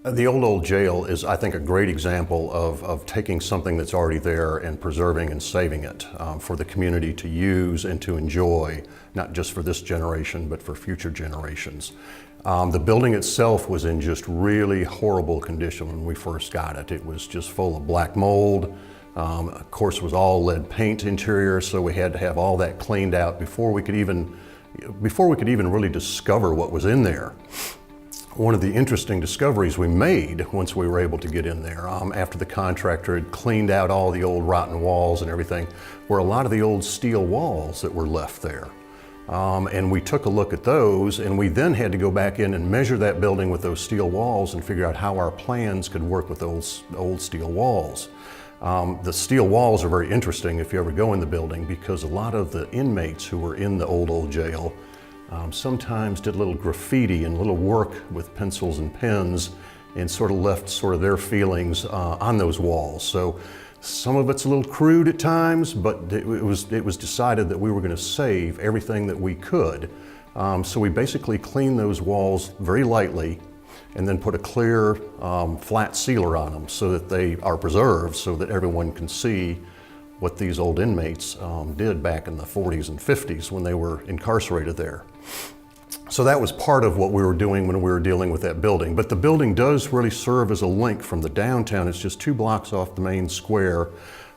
The old jail is, I think, a great example of taking something that's already there and preserving and saving it for the community to use and to enjoy, not just for this generation, but for future generations. The building itself was in just really horrible condition when we first got it. It was just full of black mold. Of course, it was all lead paint interior, so we had to have all that cleaned out before we could even really discover what was in there. One of the interesting discoveries we made once we were able to get in there, after the contractor had cleaned out all the old rotten walls and everything, were a lot of the old steel walls that were left there. And we took a look at those, and we then had to go back in and measure that building with those steel walls and figure out how our plans could work with those old steel walls. The steel walls are very interesting if you ever go in the building, because a lot of the inmates who were in the old jail sometimes did a little graffiti and little work with pencils and pens and sort of left sort of their feelings on those walls. So some of it's a little crude at times, but it was decided that we were going to save everything that we could. So we basically cleaned those walls very lightly and then put a clear flat sealer on them so that they are preserved, so that everyone can see what these old inmates did back in the 40s and 50s when they were incarcerated there. So that was part of what we were doing when we were dealing with that building. But the building does really serve as a link from the downtown. It's just 2 blocks off the main square,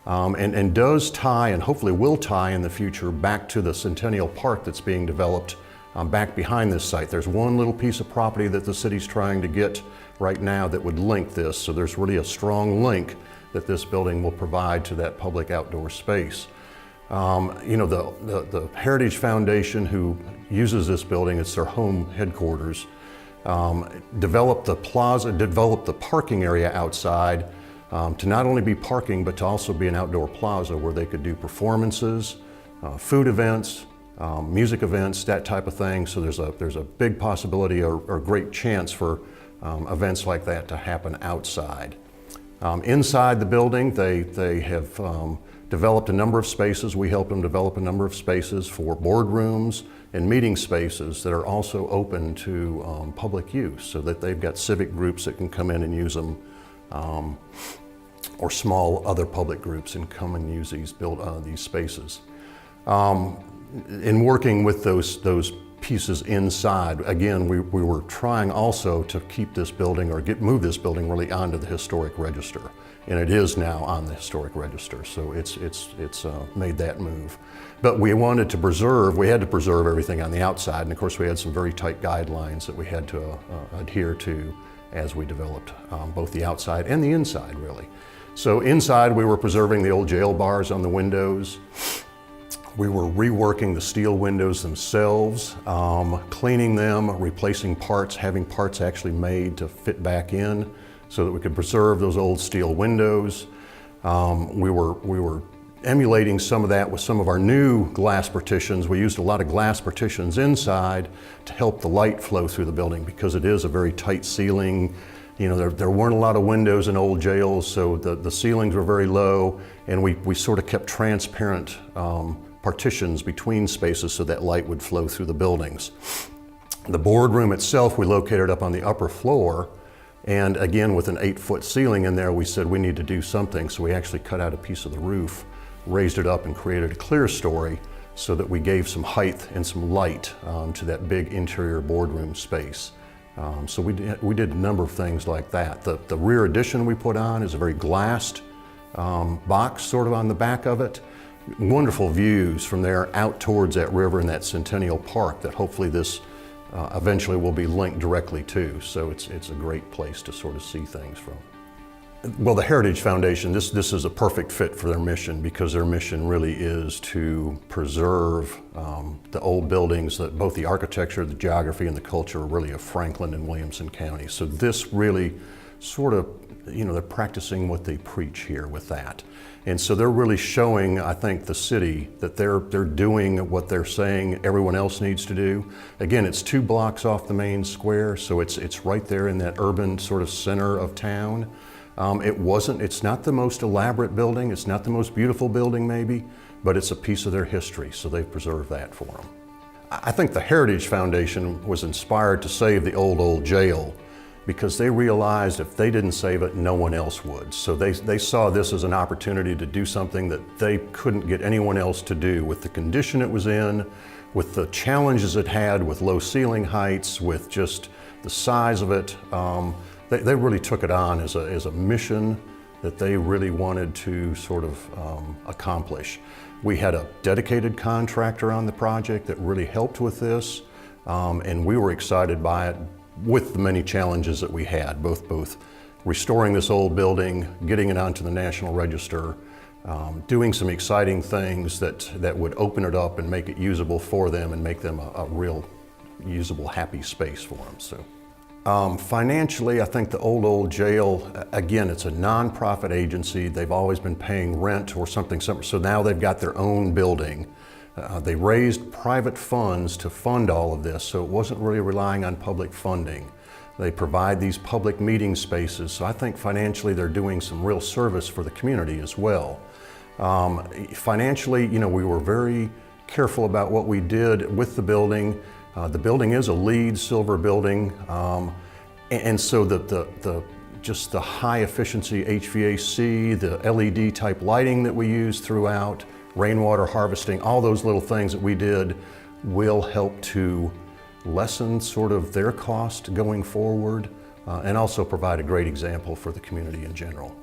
and does tie, and hopefully will tie in the future, back to the Centennial Park that's being developed back behind this site. There's one little piece of property that the city's trying to get right now that would link this. So there's really a strong link that this building will provide to that public outdoor space. You know, the Heritage Foundation, who uses this building, it's their home headquarters, developed the plaza, developed the parking area outside to not only be parking, but to also be an outdoor plaza where they could do performances, food events, music events, that type of thing. So there's a big possibility or great chance for events like that to happen outside. Inside the building, they have developed a number of spaces. We helped them develop a number of spaces for boardrooms and meeting spaces that are also open to public use, so that they've got civic groups that can come in and use them, or small other public groups and come and use these spaces. In working with those pieces inside, again, we were trying also to keep this building, or move this building really onto the historic register. And it is now on the historic register, so it's made that move. But we wanted to preserve, we had to preserve everything on the outside, and of course we had some very tight guidelines that we had to adhere to as we developed both the outside and the inside, really. So inside we were preserving the old jail bars on the windows. We were reworking the steel windows themselves, cleaning them, replacing parts, having parts actually made to fit back in so that we could preserve those old steel windows. We were emulating some of that with some of our new glass partitions. We used a lot of glass partitions inside to help the light flow through the building, because it is a very tight ceiling. You know, there weren't a lot of windows in old jails, so the ceilings were very low, and we sort of kept transparent partitions between spaces so that light would flow through the buildings. The boardroom itself, we located up on the upper floor, and again, with an 8-foot ceiling in there, we said we need to do something, so we actually cut out a piece of the roof, raised it up, and created a clear story so that we gave some height and some light to that big interior boardroom space. So we did a number of things like that. The rear addition we put on is a very glassed box sort of on the back of it. Wonderful views from there out towards that river and that Centennial Park that hopefully this eventually will be linked directly to. So it's a great place to sort of see things from. Well, the Heritage Foundation, this is a perfect fit for their mission, because their mission really is to preserve the old buildings, that both the architecture, the geography, and the culture really of Franklin and Williamson County. So this really sort of, you know, they're practicing what they preach here with that. And so they're really showing, I think, the city that they're doing what they're saying everyone else needs to do. Again, it's 2 blocks off the main square, so it's right there in that urban sort of center of town. It's not the most elaborate building, it's not the most beautiful building maybe, but it's a piece of their history, so they've preserved that for them. I think the Heritage Foundation was inspired to save the old jail because they realized if they didn't save it, no one else would. So they saw this as an opportunity to do something that they couldn't get anyone else to do with the condition it was in, with the challenges it had with low ceiling heights, with just the size of it. They really took it on as a mission that they really wanted to sort of accomplish. We had a dedicated contractor on the project that really helped with this, and we were excited by it with the many challenges that we had, both restoring this old building, getting it onto the National Register, doing some exciting things that would open it up and make it usable for them and make them a real usable, happy space for them. So. Financially, I think the old jail, again, it's a nonprofit agency. They've always been paying rent or something, so now they've got their own building. They raised private funds to fund all of this, so it wasn't really relying on public funding. They provide these public meeting spaces, so I think financially they're doing some real service for the community as well. Financially, we were very careful about what we did with the building. The building is a LEED Silver building, and so just the high efficiency HVAC, the LED type lighting that we use throughout, rainwater harvesting, all those little things that we did will help to lessen sort of their cost going forward, and also provide a great example for the community in general.